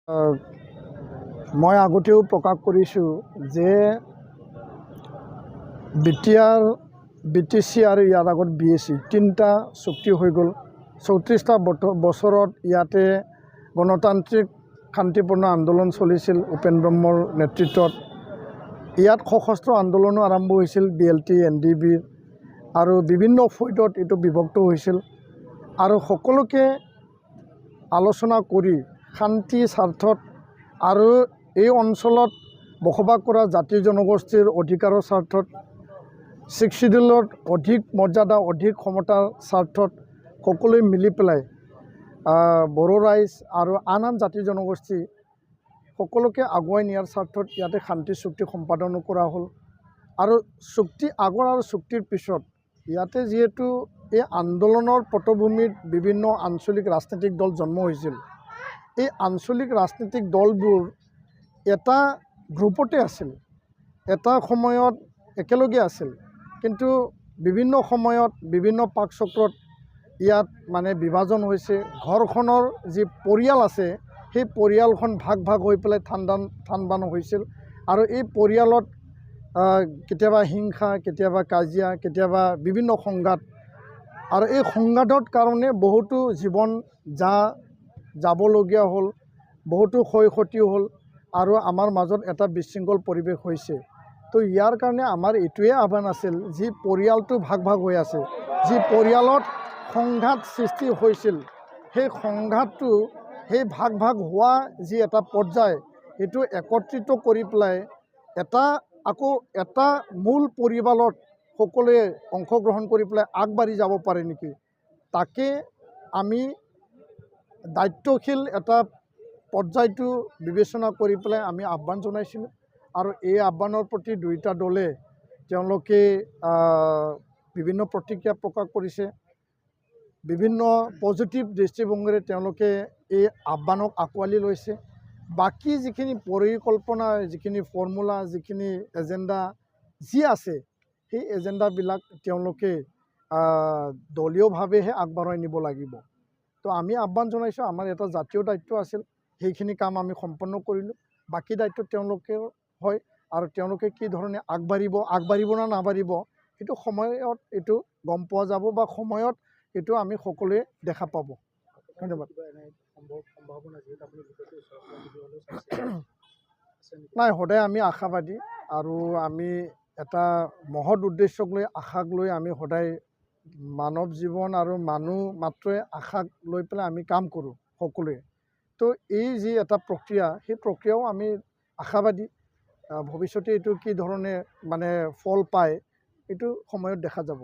মই আগতেও প্ৰকাশ কৰিছোঁ যে BTC আৰু ইয়াৰ আগত BSc তিনিটা চুক্তি হৈ গ'ল। 34টা বছৰত ইয়াতে গণতান্ত্ৰিক শান্তিপূৰ্ণ আন্দোলন চলিছিল উপেন ব্ৰহ্মৰ নেতৃত্বত। ইয়াত সশস্ত্ৰ আন্দোলনো আৰম্ভ হৈছিল BLT NDBৰ আৰু বিভিন্ন ফৈদত এইটো বিভক্ত হৈছিল আৰু সকলোকে আলোচনা কৰি শান্তি স্বাৰ্থত আৰু এই অঞ্চলত বসবাস কৰা জাতি জনগোষ্ঠীৰ অধিকাৰৰ স্বাৰ্থত 6 শিডিউলত অধিক মৰ্যাদা অধিক ক্ষমতাৰ স্বাৰ্থত সকলোৱে মিলি পেলাই বড়ো ৰাইজ আৰু আন জাতি জনগোষ্ঠী সকলোকে আগুৱাই নিয়াৰ স্বাৰ্থত ইয়াতে শান্তি চুক্তি সম্পাদন কৰা হ'ল। আৰু চুক্তি আগৰ আৰু চুক্তিৰ পিছত ইয়াতে যিহেতু এই আন্দোলনৰ পটভূমিত বিভিন্ন আঞ্চলিক ৰাজনৈতিক দল জন্ম হৈছিল, এই আঞ্চলিক ৰাজনৈতিক দলবোৰ এটা গ্ৰুপতে আছিল, এটা সময়ত একেলগে আছিল, কিন্তু বিভিন্ন সময়ত বিভিন্ন পাকচক্ৰত ইয়াত মানে বিভাজন হৈছে। ঘৰখনৰ যি পৰিয়াল আছে সেই পৰিয়ালখন ভাগ ভাগ হৈ পেলাই থান বান হৈছিল আৰু এই পৰিয়ালত কেতিয়াবা হিংসা, কেতিয়াবা কাজিয়া, কেতিয়াবা বিভিন্ন সংঘাত আৰু এই সংঘাতৰ কাৰণে বহুতো জীৱন যাবলগীয়া হ'ল, বহুতো ক্ষয় ক্ষতি হ'ল আৰু আমাৰ মাজত এটা বিশৃংখল পৰিৱেশ হৈছে। তো ইয়াৰ কাৰণে আমাৰ এইটোৱে আহ্বান আছিল, যি পৰিয়ালটো ভাগ ভাগ হৈ আছে, যি পৰিয়ালত সংঘাত সৃষ্টি হৈছিল, সেই সংঘাতটো সেই ভাগ ভাগ হোৱা যি এটা পৰ্যায় সেইটো একত্ৰিত কৰি পেলাই আকৌ এটা মূল পৰিয়ালত সকলোৱে অংশগ্ৰহণ কৰি পেলাই আগবাঢ়ি যাব পাৰে নেকি, তাকে আমি দায়িত্বশীল এটা পৰ্যায়টো বিবেচনা কৰি পেলাই আমি আহ্বান জনাইছিলোঁ। আৰু এই আহ্বানৰ প্ৰতি দুয়োটা দলে তেওঁলোকে বিভিন্ন প্ৰতিক্ৰিয়া প্ৰকাশ কৰিছে, বিভিন্ন পজিটিভ দৃষ্টিভংগীৰে তেওঁলোকে এই আহ্বানক আঁকোৱালি লৈছে। বাকী যিখিনি পৰিকল্পনা, যিখিনি ফৰ্মুলা, যিখিনি এজেণ্ডা যি আছে সেই এজেণ্ডাবিলাক তেওঁলোকে দলীয়ভাৱেহে আগবঢ়াই নিব লাগিব। তো আমি আহ্বান জনাইছোঁ, আমাৰ এটা জাতীয় দায়িত্ব আছিল, সেইখিনি কাম আমি সম্পন্ন কৰিলোঁ। বাকী দায়িত্ব তেওঁলোকেও হয় আৰু তেওঁলোকে কি ধৰণে আগবাঢ়িব না নাবাঢ়িব সেইটো সময়ত এইটো গম পোৱা যাব বা সময়ত এইটো আমি সকলোৱে দেখা পাব। ধন্যবাদ। নাই, সদায় আমি আশাবাদী আৰু আমি এটা মহৎ উদ্দেশ্যক লৈ আশাক লৈ আমি সদায় মানৱ জীৱন আৰু মানুহ মাত্ৰই আশাক লৈ পেলাই আমি কাম কৰোঁ সকলোৱে। তো এই যি এটা প্ৰক্ৰিয়া, সেই প্ৰক্ৰিয়াও আমি আশাবাদী। ভৱিষ্যতে এইটো কি ধৰণে মানে ফল পায় এইটো সময়ত দেখা যাব।